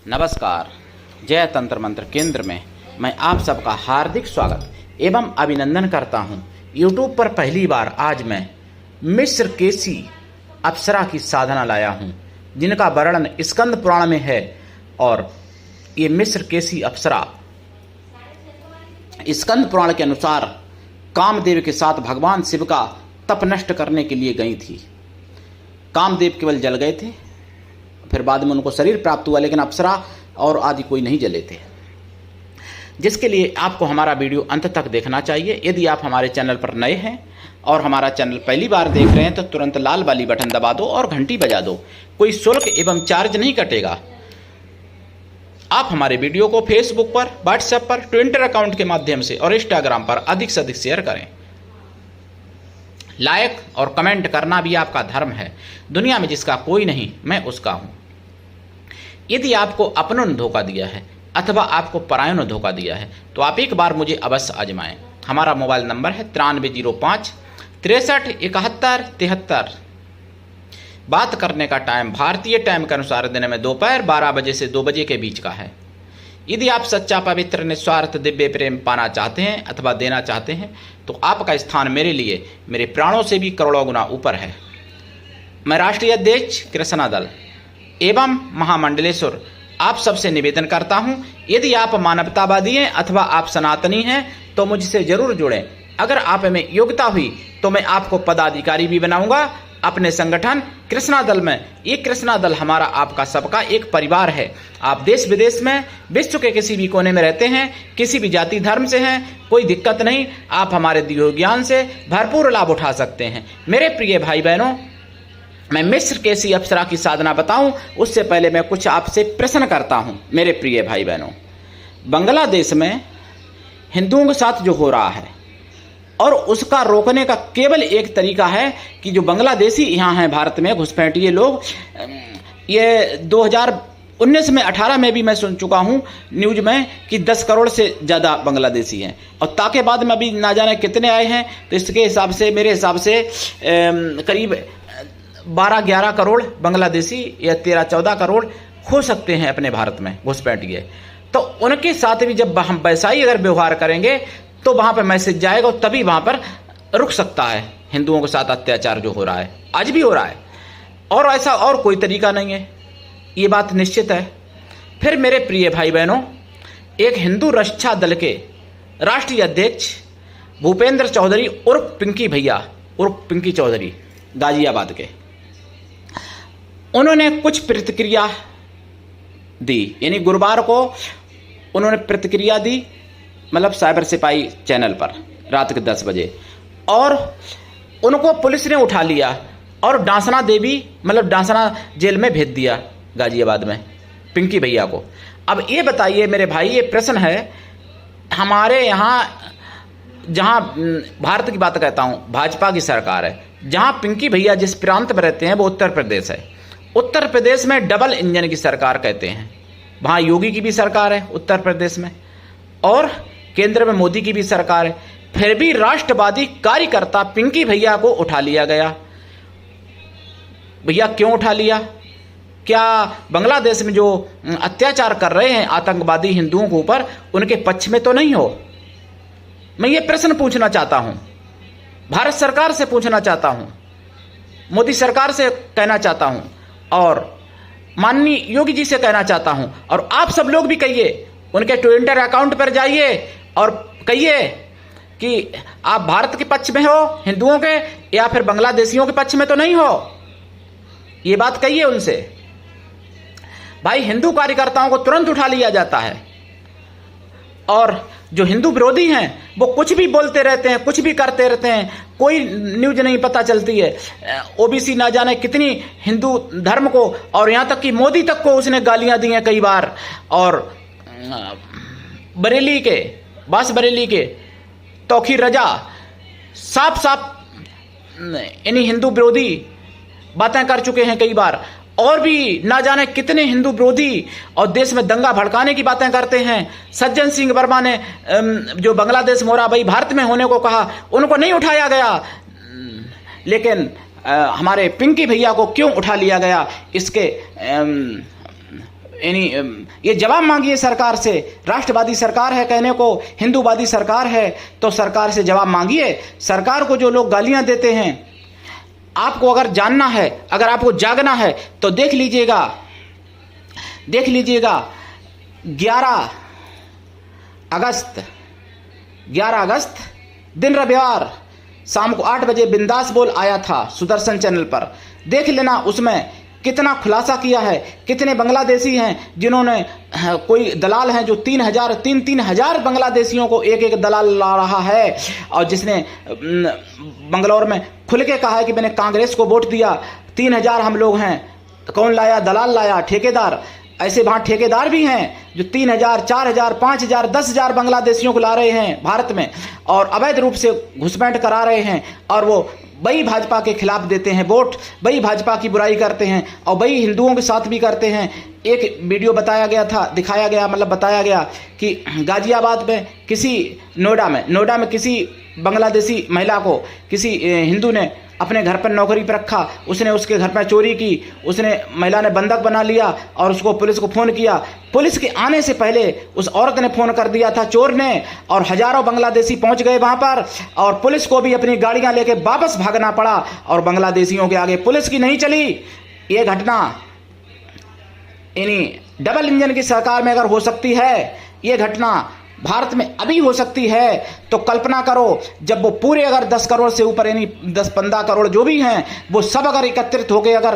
नमस्कार। जय तंत्र मंत्र केंद्र में मैं आप सबका हार्दिक स्वागत एवं अभिनंदन करता हूं। YouTube पर पहली बार आज मैं मिस्र केसी अप्सरा की साधना लाया हूं, जिनका वर्णन स्कंद पुराण में है। और ये मिस्र केसी अप्सरा स्कंद पुराण के अनुसार कामदेव के साथ भगवान शिव का तप नष्ट करने के लिए गई थी। कामदेव केवल जल गए थे, फिर बाद में उनको शरीर प्राप्त हुआ, लेकिन अप्सरा और आदि कोई नहीं जले थे। जिसके लिए आपको हमारा वीडियो अंत तक देखना चाहिए। यदि आप हमारे चैनल पर नए हैं और हमारा चैनल पहली बार देख रहे हैं तो तुरंत लाल वाली बटन दबा दो और घंटी बजा दो। कोई शुल्क एवं चार्ज नहीं कटेगा। आप हमारे वीडियो को फेसबुक पर, व्हाट्सएप पर, ट्विटर अकाउंट के माध्यम से और इंस्टाग्राम पर अधिक से अधिक शेयर करें। लाइक और कमेंट करना भी आपका धर्म है। दुनिया में जिसका कोई नहीं, मैं उसका हूं। यदि आपको अपनों ने धोखा दिया है अथवा आपको परायों ने धोखा दिया है तो आप एक बार मुझे अवश्य आजमाएं। हमारा मोबाइल नंबर है 9305 63 71 73। बात करने का टाइम भारतीय टाइम के अनुसार दिन में दोपहर 12 बजे से 2 बजे के बीच का है। यदि आप सच्चा, पवित्र, निस्वार्थ दिव्य प्रेम पाना चाहते हैं अथवा देना चाहते हैं तो आपका स्थान मेरे लिए मेरे प्राणों से भी करोड़ों गुना ऊपर है। मैं राष्ट्रीय अध्यक्ष कृष्णा दल एवं महामंडलेश्वर आप सबसे निवेदन करता हूं, यदि आप मानवतावादी हैं अथवा आप सनातनी हैं तो मुझसे जरूर जुड़ें। अगर आप में योग्यता हुई तो मैं आपको पदाधिकारी भी बनाऊंगा अपने संगठन कृष्णा दल में। ये कृष्णा दल हमारा, आपका, सबका एक परिवार है। आप देश विदेश में, विश्व के किसी भी कोने में रहते हैं, किसी भी जाति धर्म से हैं, कोई दिक्कत नहीं। आप हमारे दिए ज्ञान से भरपूर लाभ उठा सकते हैं। मेरे प्रिय भाई बहनों, मैं मिस्र केसी अप्सरा की साधना बताऊं उससे पहले मैं कुछ आपसे प्रश्न करता हूं। मेरे प्रिय भाई बहनों, बांग्लादेश में हिंदुओं के साथ जो हो रहा है और उसका रोकने का केवल एक तरीका है कि जो बांग्लादेशी यहाँ हैं भारत में घुसपैठिए लोग, ये 2019 में 18 में भी मैं सुन चुका हूँ न्यूज में कि 10 करोड़ से ज़्यादा बांग्लादेशी हैं। और ताके बाद में अभी ना जाने कितने आए हैं, तो इसके हिसाब से, मेरे हिसाब से करीब 12-11 करोड़ बांग्लादेशी या 13-14 करोड़ हो सकते हैं अपने भारत में घुसपैठिए। तो उनके साथ भी जब हम वैसा ही अगर व्यवहार करेंगे तो वहाँ पर मैसेज जाएगा और तभी वहाँ पर रुक सकता है हिंदुओं के साथ अत्याचार जो हो रहा है, आज भी हो रहा है। और ऐसा और कोई तरीका नहीं है, ये बात निश्चित है। फिर मेरे प्रिय भाई बहनों, एक हिंदू रक्षा दल के राष्ट्रीय अध्यक्ष भूपेंद्र चौधरी उर्फ पिंकी भैया उर्फ पिंकी चौधरी गाजियाबाद के, उन्होंने कुछ प्रतिक्रिया दी। यानी गुरुवार को उन्होंने प्रतिक्रिया दी, मतलब साइबर सिपाही चैनल पर रात के 10 बजे, और उनको पुलिस ने उठा लिया और डांसना देवी, मतलब डांसना जेल में भेज दिया गाजियाबाद में पिंकी भैया को। अब ये बताइए मेरे भाई, ये प्रश्न है हमारे यहाँ, जहाँ भारत की बात कहता हूँ, भाजपा की सरकार है, जहाँ पिंकी भैया जिस प्रांत में रहते हैं वो उत्तर प्रदेश है। उत्तर प्रदेश में डबल इंजन की सरकार कहते हैं। वहाँ योगी की भी सरकार है उत्तर प्रदेश में और केंद्र में मोदी की भी सरकार है। फिर भी राष्ट्रवादी कार्यकर्ता पिंकी भैया को उठा लिया गया। भैया क्यों उठा लिया? क्या बांग्लादेश में जो अत्याचार कर रहे हैं आतंकवादी हिंदुओं के ऊपर, उनके पक्ष में तो नहीं हो? मैं ये प्रश्न पूछना चाहता हूं, भारत सरकार से पूछना चाहता हूं, मोदी सरकार से कहना चाहता हूं और माननीय योगी जी से कहना चाहता हूं। और आप सब लोग भी कहिए, उनके ट्विटर अकाउंट पर जाइए और कहिए कि आप भारत के पक्ष में हो हिंदुओं के, या फिर बांग्लादेशियों के पक्ष में तो नहीं हो। ये बात कहिए उनसे। भाई, हिंदू कार्यकर्ताओं को तुरंत उठा लिया जाता है और जो हिंदू विरोधी हैं वो कुछ भी बोलते रहते हैं, कुछ भी करते रहते हैं, कोई न्यूज नहीं पता चलती है। ओबीसी ना जाने कितनी हिंदू धर्म को, और यहाँ तक कि मोदी तक को उसने गालियां दी हैं कई बार। और बरेली के, बांसबरेली के तौखीर रजा साफ साफ यानी हिंदू विरोधी बातें कर चुके हैं कई बार। और भी ना जाने कितने हिंदू विरोधी और देश में दंगा भड़काने की बातें करते हैं। सज्जन सिंह वर्मा ने जो बांग्लादेश मोराबाई भारत में होने को कहा, उनको नहीं उठाया गया, लेकिन हमारे पिंकी भैया को क्यों उठा लिया गया, इसके यानी ये जवाब मांगिए सरकार से। राष्ट्रवादी सरकार है कहने को, हिंदूवादी सरकार है, तो सरकार से जवाब मांगिए। सरकार को जो लोग गालियां देते हैं, आपको अगर जानना है, अगर आपको जागना है तो देख लीजिएगा 11 अगस्त दिन रविवार शाम को 8 बजे बिंदास बोल आया था सुदर्शन चैनल पर। देख लेना उसमें कितना खुलासा किया है। कितने बांग्लादेशी हैं जिन्होंने, कोई दलाल हैं जो 3,000 बांग्लादेशियों को एक दलाल ला रहा है, और जिसने बंगलौर में खुल के कहा है कि मैंने कांग्रेस को वोट दिया। 3,000 हम लोग हैं। कौन लाया? दलाल लाया, ठेकेदार। ऐसे वहाँ ठेकेदार भी हैं जो 3,000, 4,000, 5,000, 10,000 बांग्लादेशियों को ला रहे हैं भारत में और अवैध रूप से घुसपैठ करा रहे हैं, और वो वही भाजपा के खिलाफ देते हैं वोट, वही भाजपा की बुराई करते हैं और वही हिंदुओं के साथ भी करते हैं। एक वीडियो बताया गया कि गाजियाबाद में नोएडा में किसी बांग्लादेशी महिला को किसी हिंदू ने अपने घर पर नौकरी पर रखा। उसने उसके घर पर चोरी की, महिला ने बंधक बना लिया और उसको पुलिस को फ़ोन किया। पुलिस के आने से पहले उस औरत ने फ़ोन कर दिया था चोर ने, और हज़ारों बांग्लादेशी पहुंच गए वहां पर, और पुलिस को भी अपनी गाड़ियां लेके वापस भागना पड़ा, और बांग्लादेशियों के आगे पुलिस की नहीं चली। ये घटना यानी डबल इंजन की सरकार में अगर हो सकती है, ये घटना भारत में अभी हो सकती है, तो कल्पना करो जब वो पूरे अगर 10 करोड़ से ऊपर यानी 10-15 करोड़ जो भी हैं वो सब अगर एकत्रित होकर अगर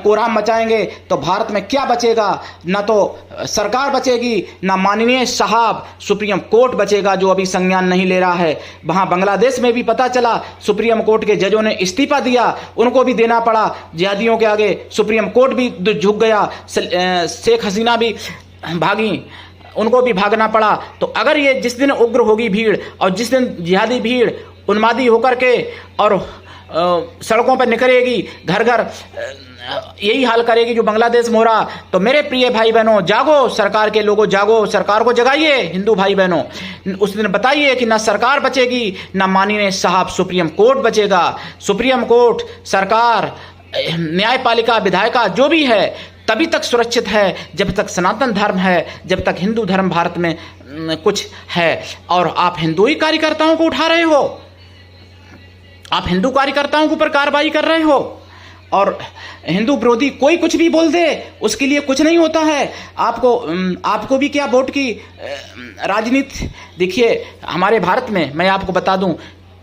कोहराम मचाएंगे तो भारत में क्या बचेगा? ना तो सरकार बचेगी, ना माननीय साहब सुप्रीम कोर्ट बचेगा जो अभी संज्ञान नहीं ले रहा है। वहाँ बांग्लादेश में भी पता चला सुप्रीम कोर्ट के जजों ने इस्तीफा दिया, उनको भी देना पड़ा जिहादियों के आगे। सुप्रीम कोर्ट भी झुक गया, शेख हसीना भी भागी, उनको भी भागना पड़ा। तो अगर ये जिस दिन उग्र होगी भीड़ और जिस दिन जिहादी भीड़ उन्मादी होकर के और सड़कों पर निकलेगी, घर घर यही हाल करेगी जो बांग्लादेश में हो रहा, तो मेरे प्रिय भाई बहनों जागो, सरकार के लोगों जागो, सरकार को जगाइए। हिंदू भाई बहनों उस दिन बताइए कि ना सरकार बचेगी, ना माननीय साहब सुप्रीम कोर्ट बचेगा। सुप्रीम कोर्ट, सरकार, न्यायपालिका, विधायिका जो भी है तभी तक सुरक्षित है जब तक सनातन धर्म है, जब तक हिंदू धर्म भारत में कुछ है। और आप हिंदू ही कार्यकर्ताओं को उठा रहे हो, आप हिंदू कार्यकर्ताओं के ऊपर कार्रवाई कर रहे हो, और हिंदू विरोधी कोई कुछ भी बोल दे उसके लिए कुछ नहीं होता है। आपको भी क्या वोट की राजनीति? देखिए हमारे भारत में मैं आपको बता दूं,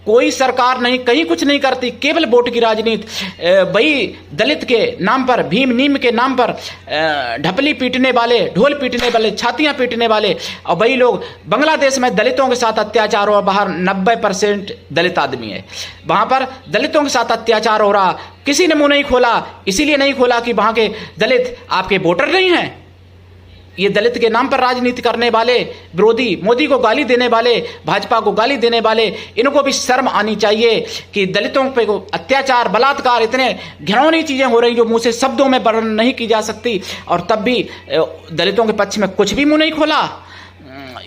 कोई सरकार नहीं, कहीं कुछ नहीं करती, केवल वोट की राजनीति। वही दलित के नाम पर, भीम नीम के नाम पर ढपली पीटने वाले, ढोल पीटने वाले, छातियां पीटने वाले, और वही लोग बांग्लादेश में दलितों के साथ अत्याचार हो, बाहर 90% दलित आदमी है, वहां पर दलितों के साथ अत्याचार हो रहा, किसी ने मुंह नहीं खोला। इसीलिए नहीं खोला कि वहां के दलित आपके वोटर नहीं हैं। ये दलित के नाम पर राजनीति करने वाले विरोधी, मोदी को गाली देने वाले, भाजपा को गाली देने वाले, इनको भी शर्म आनी चाहिए कि दलितों पे अत्याचार, बलात्कार, इतने घिनौनी चीजें हो रही जो मुंह से शब्दों में वर्णन नहीं की जा सकती, और तब भी दलितों के पक्ष में कुछ भी मुंह नहीं खोला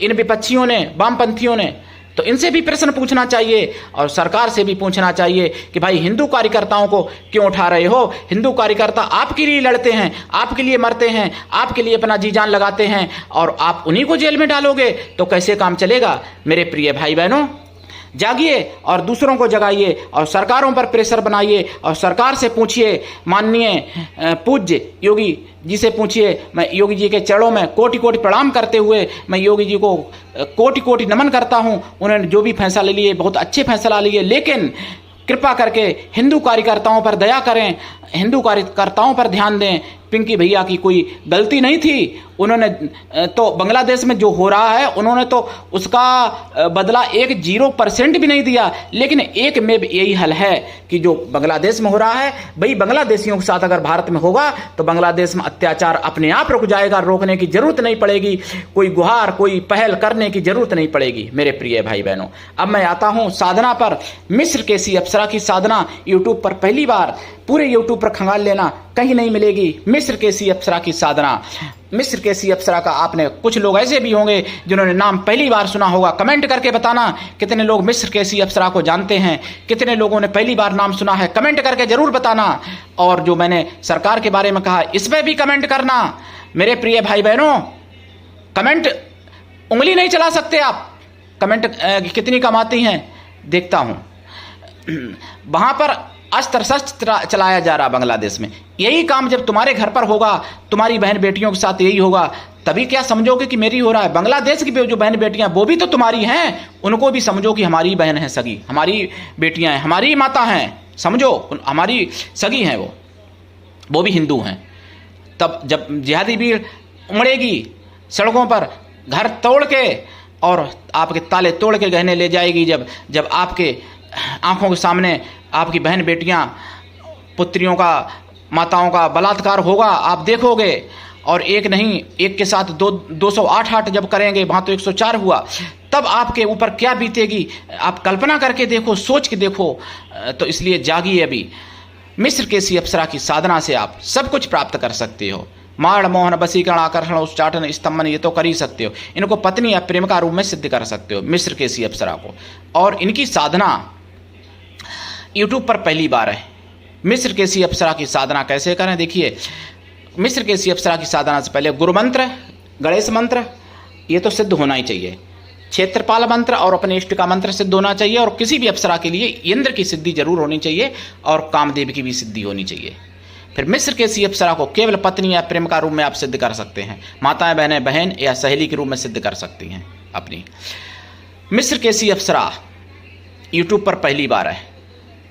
इन विपक्षियों ने, वामपंथियों ने। तो इनसे भी प्रश्न पूछना चाहिए और सरकार से भी पूछना चाहिए कि भाई हिंदू कार्यकर्ताओं को क्यों उठा रहे हो? हिंदू कार्यकर्ता आपके लिए लड़ते हैं, आपके लिए मरते हैं, आपके लिए अपना जी जान लगाते हैं, और आप उन्हीं को जेल में डालोगे तो कैसे काम चलेगा? मेरे प्रिय भाई बहनों जागिए और दूसरों को जगाइए और सरकारों पर प्रेशर बनाइए और सरकार से पूछिए। माननीय पूज्य योगी जी से पूछिए। मैं योगी जी के चरणों में कोटि कोटि प्रणाम करते हुए मैं योगी जी को कोटि कोटि नमन करता हूं। उन्होंने जो भी फैसला लिए बहुत अच्छे फैसला लिए, लेकिन कृपा करके हिंदू कार्यकर्ताओं पर दया करें, हिंदू कार्यकर्ताओं पर ध्यान दें। पिंकी भैया की कोई गलती नहीं थी, उन्होंने तो बांग्लादेश में जो हो रहा है उन्होंने तो उसका बदला 0% भी नहीं दिया, लेकिन एक में यही हल है कि जो बांग्लादेश में हो रहा है वही बांग्लादेशियों के साथ अगर भारत में होगा तो बांग्लादेश में अत्याचार अपने आप रुक जाएगा, रोकने की जरूरत नहीं पड़ेगी, कोई गुहार, कोई पहल करने की जरूरत नहीं पड़ेगी। मेरे प्रिय भाई बहनों अब मैं आता हूँ साधना पर। मिस्र केसी अप्सरा की साधना यूट्यूब पर पहली बार, पूरे यूट्यूब पर खंगाल लेना, कहीं नहीं मिलेगी। मिस्र केसी अप्सरा की साधना मिस्र के सी अप्सरा का आपने, कुछ लोग ऐसे भी होंगे जिन्होंने नाम पहली बार सुना होगा। कमेंट करके बताना कितने लोग मिस्र के सी अप्सरा को जानते हैं, कितने लोगों ने पहली बार नाम सुना है, कमेंट करके जरूर बताना। और जो मैंने सरकार के बारे में कहा इसमें भी कमेंट करना। मेरे प्रिय भाई बहनों, कमेंट उंगली नहीं चला सकते आप, कमेंट कितनी कमाती हैं देखता हूं। वहां पर अस्त्र शस्त्र चलाया जा रहा बांग्लादेश में। यही काम जब तुम्हारे घर पर होगा, तुम्हारी बहन बेटियों के साथ यही होगा, तभी क्या समझोगे कि मेरी हो रहा है। बांग्लादेश की जो बहन बेटियां वो भी तो तुम्हारी हैं, उनको भी समझो कि हमारी बहन है सगी, हमारी बेटियां हैं, हमारी माता हैं, समझो हमारी सगी हैं, वो भी हिंदू हैं। तब जब जिहादी भीड़ उमड़ेगी सड़कों पर, घर तोड़ के और आपके ताले तोड़ के गहने ले जाएगी, जब आपके आंखों के सामने आपकी बहन बेटियां, पुत्रियों का, माताओं का बलात्कार होगा, आप देखोगे। और एक नहीं, एक के साथ 208 जब करेंगे, वहाँ तो 104 हुआ, तब आपके ऊपर क्या बीतेगी आप कल्पना करके देखो, सोच के देखो। तो इसलिए जागिए अभी। मिस्र के सी अप्सरा की साधना से आप सब कुछ प्राप्त कर सकते हो। माण मोहन वसीकरण आकर्षण उच्चाटन स्तंभन ये तो कर ही सकते हो। इनको पत्नी या प्रेम का रूप में सिद्ध कर सकते हो, मिस्र के सी अप्सरा को। और इनकी साधना यूट्यूब पर पहली बार है। मिस्र के सी अप्सरा की साधना कैसे करें देखिए। मिस्र के सी अप्सरा की साधना से पहले गुरु मंत्र, गणेश मंत्र ये तो सिद्ध होना ही चाहिए, क्षेत्रपाल मंत्र और अपने इष्ट का मंत्र सिद्ध होना चाहिए। और किसी भी अप्सरा के लिए इंद्र की सिद्धि जरूर होनी चाहिए और कामदेव की भी सिद्धि होनी चाहिए। फिर मिस्र के सी अप्सरा को केवल पत्नी या प्रेम का रूप में आप सिद्ध कर सकते हैं। माताएं बहनें बहन या सहेली के रूप में सिद्ध कर सकती हैं अपनी। मिस्र के सी अप्सरा यूट्यूब पर पहली बार है।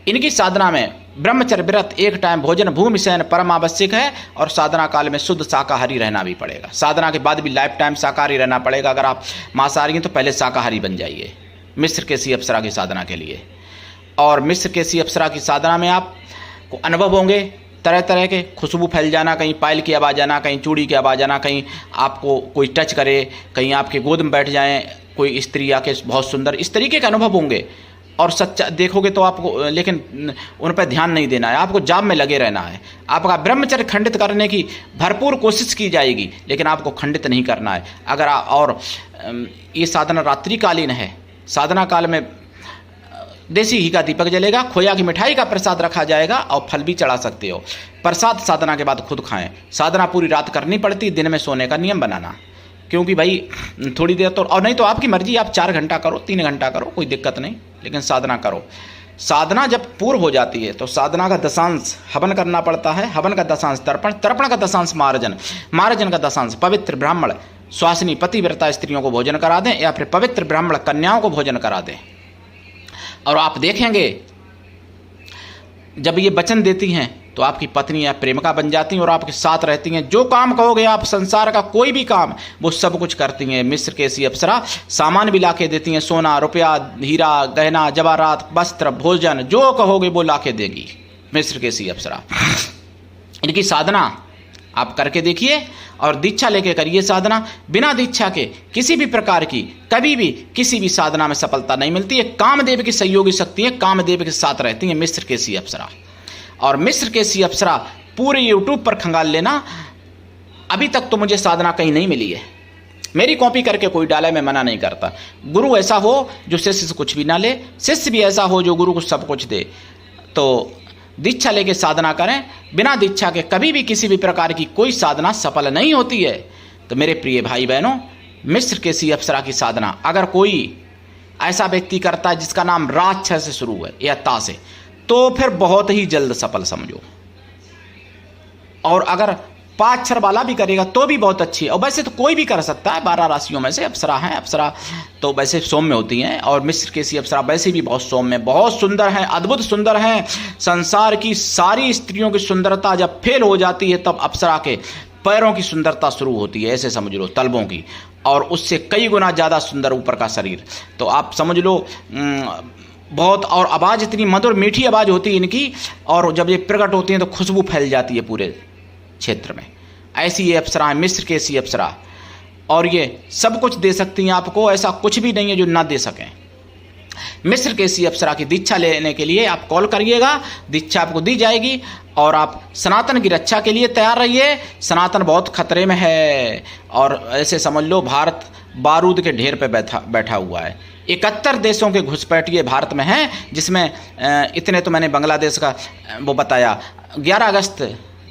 इनकी साधना में ब्रह्मचर्य व्रत, एक टाइम भोजन, भूमि शयन परम आवश्यक है। और साधना काल में शुद्ध शाकाहारी रहना भी पड़ेगा। साधना के बाद भी लाइफ टाइम शाकाहारी रहना पड़ेगा। अगर आप मांसाहारी हैं तो पहले शाकाहारी बन जाइए मिस्र के सी अप्सरा की साधना के लिए। और मिस्र के सी अप्सरा की साधना में आपको अनुभव होंगे तरह तरह के, खुशबू फैल जाना, कहीं पायल की आवाज़ आना, कहीं चूड़ी की आवाज़ आना, कहीं आपको कोई टच करे, कहीं आपके गोद में बैठ जाएं कोई स्त्री आके बहुत सुंदर, इस तरीके के अनुभव होंगे। और सच्चा देखोगे तो आपको, लेकिन उन पर ध्यान नहीं देना है, आपको जाप में लगे रहना है। आपका ब्रह्मचर्य खंडित करने की भरपूर कोशिश की जाएगी, लेकिन आपको खंडित नहीं करना है। अगर और ये साधना रात्रिकालीन है। साधना काल में देसी घी का दीपक जलेगा, खोया की मिठाई का प्रसाद रखा जाएगा और फल भी चढ़ा सकते हो। प्रसाद साधना के बाद खुद खाएं। साधना पूरी रात करनी पड़ती, दिन में सोने का नियम बनाना, क्योंकि भाई थोड़ी देर तो, और नहीं तो आपकी मर्जी, आप 4 घंटा करो, 3 घंटा करो, कोई दिक्कत नहीं, लेकिन साधना करो। साधना जब पूर्ण हो जाती है तो साधना का दशांश हवन करना पड़ता है। हवन का दशांश तर्पण, तर्पण का दशांश मार्जन, मार्जन का दशांश पवित्र ब्राह्मण स्वासिनी पतिव्रता स्त्रियों को भोजन करा दें, या फिर पवित्र ब्राह्मण कन्याओं को भोजन करा दें। और आप देखेंगे जब ये वचन देती हैं तो आपकी पत्नी या प्रेमिका बन जाती हैं और आपके साथ रहती हैं। जो काम कहोगे आप, संसार का कोई भी काम, वो सब कुछ करती हैं। मिस्र के सी अप्सरा सामान भी ला के देती हैं, सोना रुपया हीरा गहना जवाहरात वस्त्र भोजन, जो कहोगे वो ला के देगी मिस्र के सी अप्सरा। इनकी साधना आप करके देखिए और दीक्षा लेके करिए साधना। बिना दीक्षा के किसी भी प्रकार की कभी भी किसी भी साधना में सफलता नहीं मिलती है। कामदेव की सहयोगी शक्ति है, कामदेव के साथ रहती है मिस्र के सी अप्सरा। और मिस्र के सी अप्सरा पूरे यूट्यूब पर खंगाल लेना। अभी तक तो मुझे साधना कहीं नहीं मिली है, मेरी कॉपी करके कोई डाले, मैं मना नहीं करता। गुरु ऐसा हो जो शिष्य से कुछ भी ना ले, शिष्य भी ऐसा हो जो गुरु को सब कुछ दे। तो दीक्षा लेके साधना करें। बिना दीक्षा के कभी भी किसी भी प्रकार की कोई साधना सफल नहीं होती है। तो मेरे प्रिय भाई बहनों, मिस्र के सी अप्सरा की साधना अगर कोई ऐसा व्यक्ति करता है जिसका नाम राक्ष से शुरू है या ता से, तो फिर बहुत ही जल्द सफल समझो। और अगर 5 अक्षर वाला भी करेगा तो भी बहुत अच्छी है। और वैसे तो कोई भी कर सकता है, 12 राशियों में से अप्सरा हैं। अप्सरा तो वैसे सौम्य होती हैं और मिस्र के सी अप्सरा वैसे भी बहुत सौम्य, बहुत सुंदर हैं, अद्भुत सुंदर हैं। संसार की सारी स्त्रियों की सुंदरता जब फेल हो जाती है तब अप्सरा के पैरों की सुंदरता शुरू होती है, ऐसे समझ लो, तलबों की, और उससे कई गुना ज़्यादा सुंदर ऊपर का शरीर। तो आप समझ लो बहुत। और आवाज़ इतनी मधुर मीठी आवाज़ होती है इनकी, और जब ये प्रकट होती हैं तो खुशबू फैल जाती है पूरे क्षेत्र में। ऐसी ये अप्सरा है मिस्र के सी अप्सरा, और ये सब कुछ दे सकती हैं आपको, ऐसा कुछ भी नहीं है जो ना दे सकें। मिस्र केसी अप्सरा की दीक्षा लेने के लिए आप कॉल करिएगा, दीक्षा आपको दी जाएगी और आप सनातन की रक्षा के लिए तैयार रहिए। सनातन बहुत खतरे में है और ऐसे समझ लो भारत बारूद के ढेर पे बैठा हुआ है। 71 देशों के घुसपैठिए भारत में हैं, जिसमें इतने तो मैंने बांग्लादेश का वो बताया। 11 अगस्त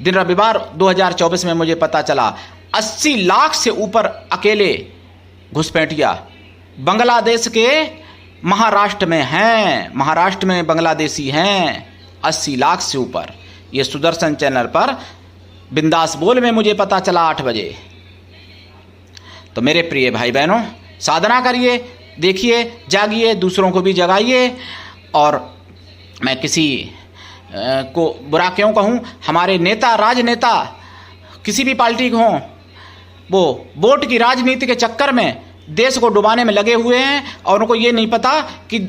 दिन रविवार 2024 में मुझे पता चला 80 लाख से ऊपर अकेले घुसपैठिया बांग्लादेश के महाराष्ट्र में हैं। महाराष्ट्र में बांग्लादेशी हैं 80 लाख से ऊपर। ये सुदर्शन चैनल पर बिंदास बोल में मुझे पता चला 8 बजे। तो मेरे प्रिय भाई बहनों, साधना करिए, देखिए, जागिए, दूसरों को भी जगाइए। और मैं किसी को बुरा क्यों कहूँ, हमारे नेता, राजनेता किसी भी पार्टी के हों, वो वोट की राजनीति के चक्कर में देश को डुबाने में लगे हुए हैं और उनको ये नहीं पता कि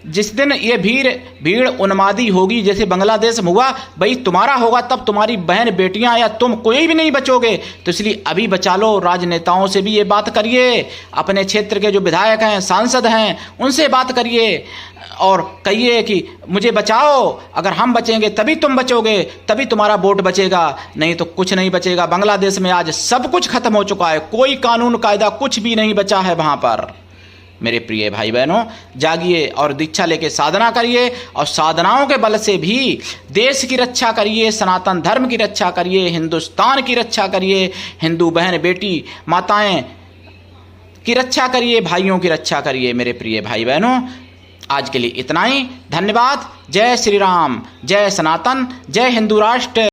जिस दिन ये भीड़ उन्मादी होगी, जैसे बांग्लादेश में हुआ, भाई तुम्हारा होगा तब तुम्हारी बहन बेटियां या तुम कोई भी नहीं बचोगे। तो इसलिए अभी बचा लो। राजनेताओं से भी ये बात करिए, अपने क्षेत्र के जो विधायक हैं, सांसद हैं, उनसे बात करिए और कहिए कि मुझे बचाओ, अगर हम बचेंगे तभी तुम बचोगे, तभी तुम्हारा वोट बचेगा, नहीं तो कुछ नहीं बचेगा। बांग्लादेश में आज सब कुछ खत्म हो चुका है, कोई कानून कायदा कुछ भी नहीं बचा है वहां पर। मेरे प्रिय भाई बहनों, जागिए और दीक्षा लेके साधना करिए और साधनाओं के बल से भी देश की रक्षा करिए, सनातन धर्म की रक्षा करिए, हिंदुस्तान की रक्षा करिए, हिंदू बहन बेटी माताएं की रक्षा करिए, भाइयों की रक्षा करिए। मेरे प्रिय भाई बहनों, आज के लिए इतना ही। धन्यवाद। जय श्री राम, जय सनातन, जय हिंदू राष्ट्र।